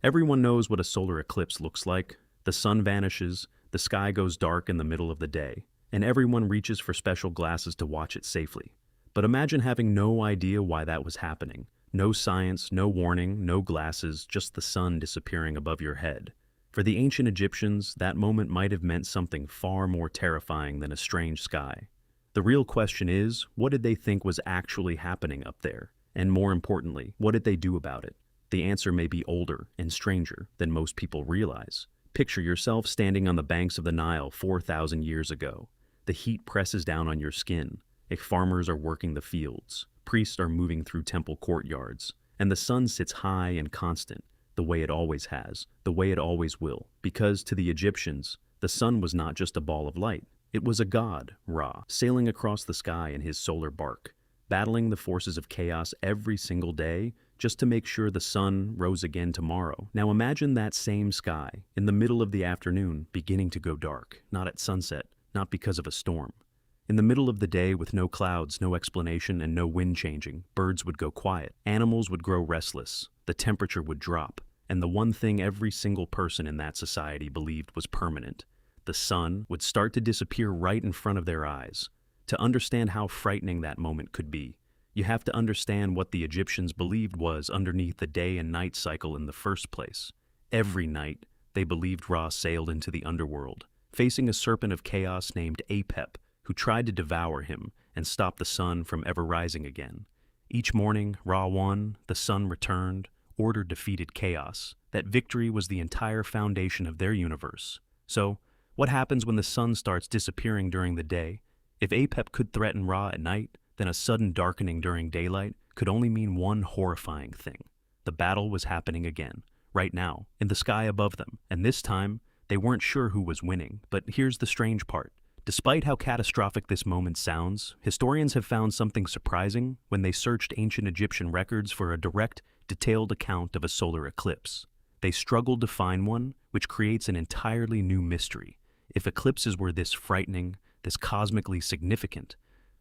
Everyone knows what a solar eclipse looks like. The sun vanishes, the sky goes dark in the middle of the day, and everyone reaches for special glasses to watch it safely. But imagine having no idea why that was happening. No science, no warning, no glasses, just the sun disappearing above your head. For the ancient Egyptians, that moment might have meant something far more terrifying than a strange sky. The real question is, what did they think was actually happening up there? And more importantly, what did they do about it? The answer may be older and stranger than most people realize. Picture yourself standing on the banks of the Nile 4,000 years ago. The heat presses down on your skin. Farmers are working the fields. Priests are moving through temple courtyards. And the sun sits high and constant, the way it always has, the way it always will. Because to the Egyptians, the sun was not just a ball of light. It was a god, Ra, sailing across the sky in his solar bark, battling the forces of chaos every single day just to make sure the sun rose again tomorrow. Now imagine that same sky, in the middle of the afternoon, beginning to go dark, not at sunset, not because of a storm. In the middle of the day, with no clouds, no explanation, and no wind changing, birds would go quiet, animals would grow restless, the temperature would drop, and the one thing every single person in that society believed was permanent: the sun would start to disappear right in front of their eyes. To understand how frightening that moment could be, you have to understand what the Egyptians believed was underneath the day and night cycle in the first place. Every night, they believed Ra sailed into the underworld, facing a serpent of chaos named Apep, who tried to devour him and stop the sun from ever rising again. Each morning, Ra won, the sun returned, order defeated chaos. That victory was the entire foundation of their universe. So, what happens when the sun starts disappearing during the day? If Apep could threaten Ra at night, then a sudden darkening during daylight could only mean one horrifying thing. The battle was happening again, right now, in the sky above them, and this time, they weren't sure who was winning. But here's the strange part. Despite how catastrophic this moment sounds, historians have found something surprising when they searched ancient Egyptian records for a direct, detailed account of a solar eclipse. They struggled to find one, which creates an entirely new mystery. If eclipses were this frightening, this cosmically significant,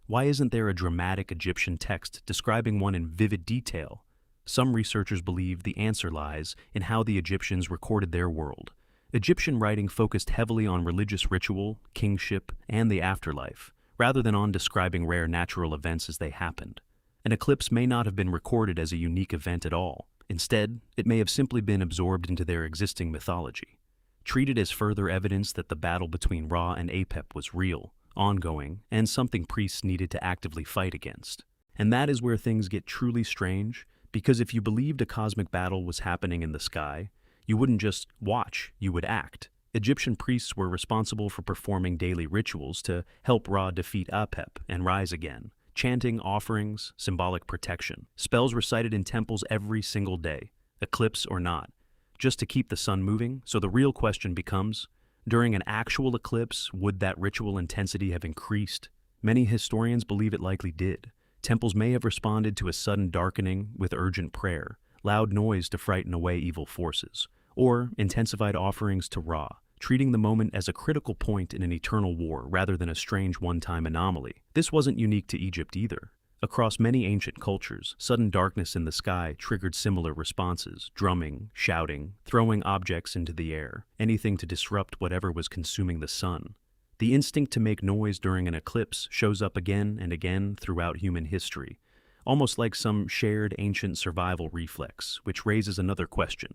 why isn't there a dramatic Egyptian text describing one in vivid detail? Some researchers believe the answer lies in how the Egyptians recorded their world. Egyptian writing focused heavily on religious ritual, kingship, and the afterlife, rather than on describing rare natural events as they happened. An eclipse may not have been recorded as a unique event at all. Instead, it may have simply been absorbed into their existing mythology, treated as further evidence that the battle between Ra and Apep was real, ongoing, and something priests needed to actively fight against. And that is where things get truly strange, because if you believed a cosmic battle was happening in the sky, you wouldn't just watch, you would act. Egyptian priests were responsible for performing daily rituals to help Ra defeat Apep and rise again, chanting offerings, symbolic protection. Spells recited in temples every single day, eclipse or not, just to keep the sun moving. So the real question becomes, during an actual eclipse, would that ritual intensity have increased? Many historians believe it likely did. Temples may have responded to a sudden darkening with urgent prayer, loud noise to frighten away evil forces, or intensified offerings to Ra, treating the moment as a critical point in an eternal war rather than a strange one-time anomaly. This wasn't unique to Egypt either. Across many ancient cultures, sudden darkness in the sky triggered similar responses: drumming, shouting, throwing objects into the air, anything to disrupt whatever was consuming the sun. The instinct to make noise during an eclipse shows up again and again throughout human history, almost like some shared ancient survival reflex, which raises another question.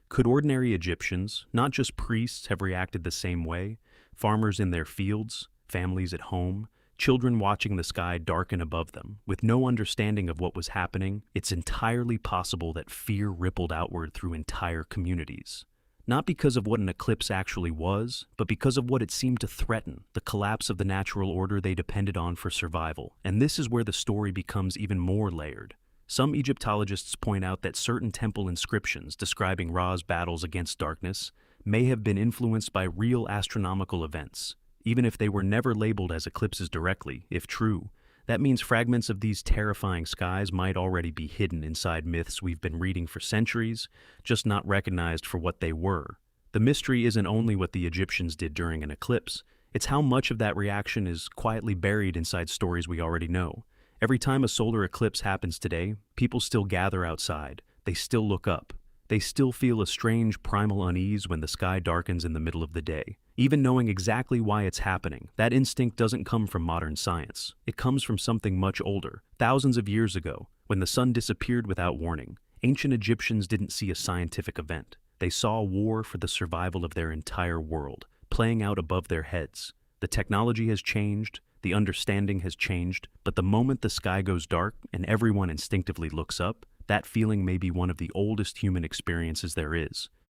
Could ordinary Egyptians, not just priests, have reacted the same way? Farmers in their fields, families at home, children watching the sky darken above them, with no understanding of what was happening. It's entirely possible that fear rippled outward through entire communities. Not because of what an eclipse actually was, but because of what it seemed to threaten, the collapse of the natural order they depended on for survival. And this is where the story becomes even more layered. Some Egyptologists point out that certain temple inscriptions describing Ra's battles against darkness may have been influenced by real astronomical events, even if they were never labeled as eclipses directly. If true, that means fragments of these terrifying skies might already be hidden inside myths we've been reading for centuries, just not recognized for what they were. The mystery isn't only what the Egyptians did during an eclipse, it's how much of that reaction is quietly buried inside stories we already know. Every time a solar eclipse happens today, people still gather outside. They still look up. They still feel a strange primal unease when the sky darkens in the middle of the day. Even knowing exactly why it's happening, that instinct doesn't come from modern science. It comes from something much older. Thousands of years ago, when the sun disappeared without warning, ancient Egyptians didn't see a scientific event. They saw war for the survival of their entire world, playing out above their heads. The technology has changed, the understanding has changed, but the moment the sky goes dark and everyone instinctively looks up, that feeling may be one of the oldest human experiences there is.